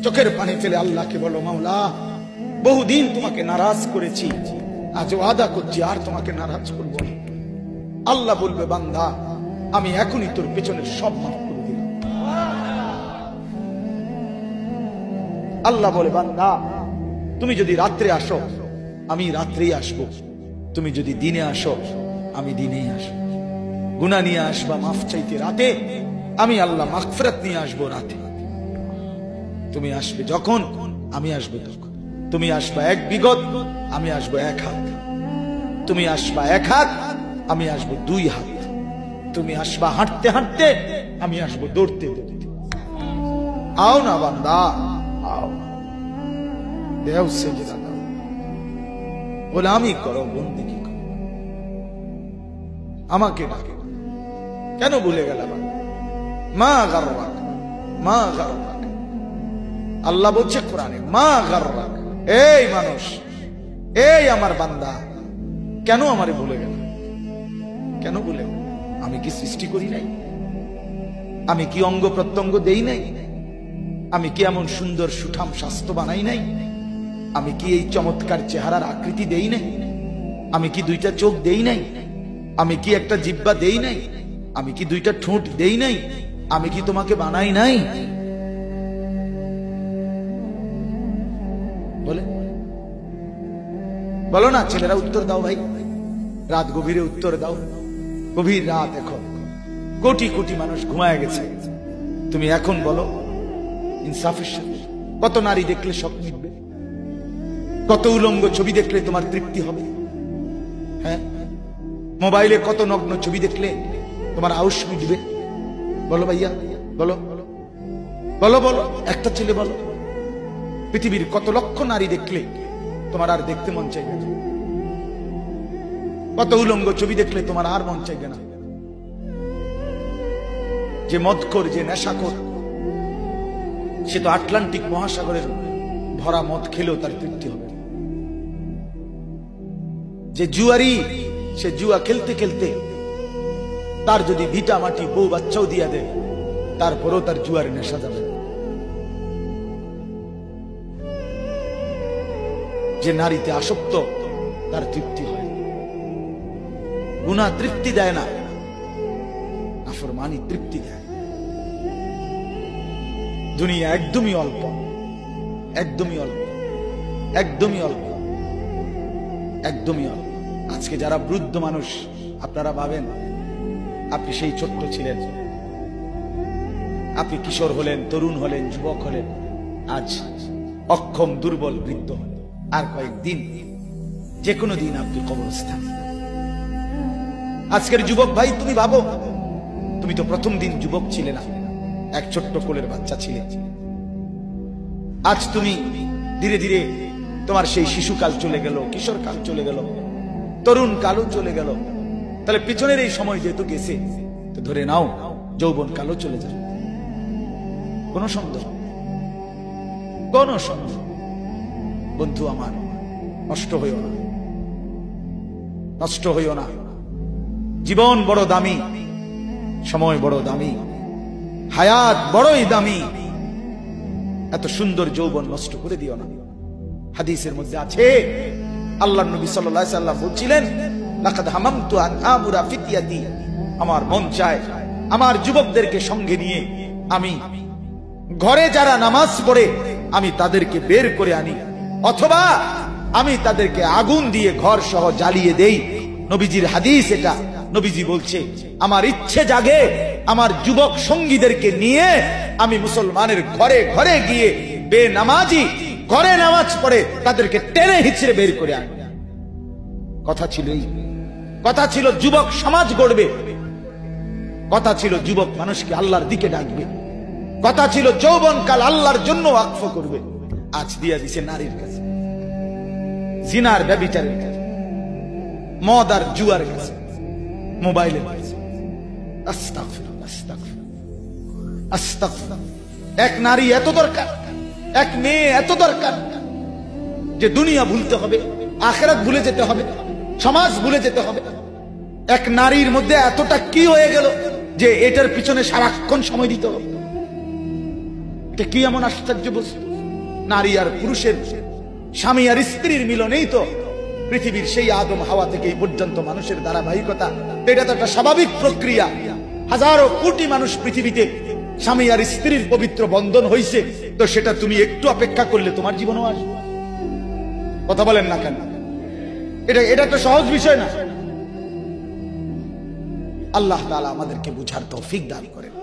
চোখের পানি ফেলে আল্লাহকে বলো, মাওলা বহুদিন তোমাকে নারাজ করেছি, আজ ওয়াদা করছি আর তোমাকে নারাজ করবো না। আল্লাহ বলবে, বান্দা আমি এখনই তোর পেছনের সব মাফ করে দিলাম। আল্লাহ বলে, বান্দা তুমি যদি রাত্রে আসো আমি রাত্রেই আসবো, তুমি যদি দিনে আসো আমি দিনেই আসবো। গুনাহ নিয়ে আসবা মাফ চাইতে রাতে, আমি আল্লাহ মাগফিরাত নিয়ে আসবো রাতে। তুমি আসবে যখন আমি আসবো তখন। তুমি আসবা এক বিগত, আমি আসবো এক হাত। তুমি আসবা এক হাত, আমি আসবো দুই হাত। তুমি আসবা হাঁটতে হাঁটতে, আমি আসবো দৌড়তে দৌড়তে। আও না বান্দা, আও দেও সেজদা দাও, গোলামি করো, বন্দেগী করো, আমাকে ডাকে। কেন ভুলে গেলাম? মা গাররাক, মা গাররাক। আল্লাহ বলছে কোরআনে, মা গাররাক। এই মানুষ, এই আমার বান্দা, কেন আমারে ভুলে গেল? কেন ভুলে গেল? আমি কি সৃষ্টি করি নাই? আমি কি অঙ্গ প্রত্যঙ্গ দেই নাই? আমি কি এমন সুন্দর সুঠাম স্বাস্থ্য বানাই নাই? আমি কি এই চমৎকার চেহারার আকৃতি দেই নাই? আমি কি দুইটা চোখ দেই নাই? আমি কি একটা জিহ্বা দেই নাই? আমি কি দুইটা ঠোঁট দেই নাই? আমি কি তোমাকে বানাই নাই? বলে বলো না ছেলেরা, উত্তর দাও ভাই, রাত গভীরে উত্তর দাও। গভীর রাত, এখন কোটি কোটি মানুষ ঘুমায় গেছে। তুমি এখন বলো ইনসাফের সাথে, কত নারী দেখলে সব মিটবে? কত উলঙ্গ ছবি দেখলে তোমার তৃপ্তি হবে? হ্যাঁ, মোবাইলে কত নগ্ন ছবি দেখলে তোমার আউশ মিটবে? বলো ভাইয়া, বলো বলো বলো, একটা ছেলে বলো। পৃথিবীর কত লক্ষ নারী দেখলে তোমার আর দেখতে মন চাইবে না? কত উলঙ্গ ছবি দেখলে তোমার আর মন চাইবে না? যে মদখোর, যে নেশাখোর, সে তো আটলান্টিক মহাসাগরের ভরা মদ খেলেও তার তৃপ্তি হবে। যে জুয়ারি, সে জুয়া খেলতে খেলতে তার যদি ভিটা মাটি বউ বাচ্চাও দিয়া দেয়, তারপরেও তার জুয়ার নেশা যাবে। যে নারীতে আসক্ত, তার তৃপ্তি হয়। গুনাহ তৃপ্তি দেয় না, নাফরমানি তৃপ্তি দেয়। দুনিয়া একদমই অল্প, একদমই অল্প, একদমই অল্প, একদমই অল্প। আজকে যারা বৃদ্ধ মানুষ, আপনারা ভাবেন আপনি সেই ছোট্ট ছিলেন, আপনি কিশোর হলেন, তরুণ হলেন, যুবক হলেন, আজ অক্ষম দুর্বল বৃদ্ধ হলেন। আর কয়েকদিন, যে কোনো দিন আপনি কবরস্থান। আজকের যুবক ভাই, তুমি ভাবো, তুমি তো প্রথম দিন যুবক ছিলে না, এক ছোট্ট কোলের বাচ্চা ছিলে। আজ তুমি ধীরে ধীরে তোমার সেই শিশুকাল চলে গেল, কিশোর কাল চলে গেল, তরুণ কালও চলে গেল। তাহলে পিছনের এই সময় যেহেতু গেছে, তো ধরে নাও যৌবন কালও চলে যাবে। কোন সন্দেহ, কোন সন্দেহ। বন্ধু আমার, নষ্ট হইও না, নষ্ট হইও না। জীবন বড় দামি, সময় বড় দামি, হায়াত বড়ই দামি। এত সুন্দর যৌবন নষ্ট করে দিও না। হাদিসের মধ্যে আছে, আল্লাহর নবী সাল্লাল্লাহু আলাইহি ওয়াসাল্লাম বলছিলেন, লাকাদ হামামতু আন আমুরা ফিতিয়াতি, আমার মন চায় আমার যুবকদেরকে সঙ্গে নিয়ে আমি ঘরে যারা নামাজ পড়ে আমি তাদেরকে বের করে আনি, অথবা আমি তাদেরকে আগুন দিয়ে ঘর সহ জ্বালিয়ে দেই। নবীজির হাদিস এটা। নবীজি বলছে, আমার ইচ্ছে জাগে আমার যুবক সঙ্গীদেরকে নিয়ে আমি মুসলমানের ঘরে ঘরে গিয়ে বেনামাজি ঘরে নামাজ পড়ে তাদেরকে টেনে হিচড়ে বের করে আনি। কথা ছিল এই, কথা ছিল যুবক সমাজ গড়বে, কথা ছিল যুবক মানুষকে আল্লাহর দিকে ডাকবে, কথা ছিল যৌবনকাল আল্লাহর জন্য ওয়াকফ করবে। আজ দিয়া দিছে নারীর কাছে, জিনার ব্যভিচারের কাছে, মদ আর জুয়ার কাছে, মোবাইলের কাছে। আস্তাগফিরুল্লাহ, আস্তাগফিরুল্লাহ, আস্তাগফিরুল্লাহ। এক নারী এত দরকার, এক মেয়ে এত দরকার যে দুনিয়া ভুলতে হবে, আখিরাত ভুলে যেতে হবে, সমাজ ভুলে যেতে হবে। এক নারীর মধ্যে এতটা কি হয়ে গেল যে এটার পিছনে সারাক্ষণ সময় দিতে হবে। এটা কি এমন আশ্চর্য বস্তু? নারী আর পুরুষের, স্বামী আর স্ত্রীর মিলনেই তো পৃথিবীর সেই আদম হাওয়া থেকে এই পর্যন্ত মানুষের ধারাবাহিকতা। এটা তো একটা স্বাভাবিক প্রক্রিয়া। হাজারো কোটি মানুষ পৃথিবীতে স্বামী আর স্ত্রীর পবিত্র বন্ধন হয়েছে, তো সেটা তুমি একটু অপেক্ষা করলে তোমার জীবনও আসবে। কথা বলেন না কেন? এটা তো সহজ বিষয় না। আল্লাহ তাআলা আমাদেরকে বুঝার তৌফিক দান করেন।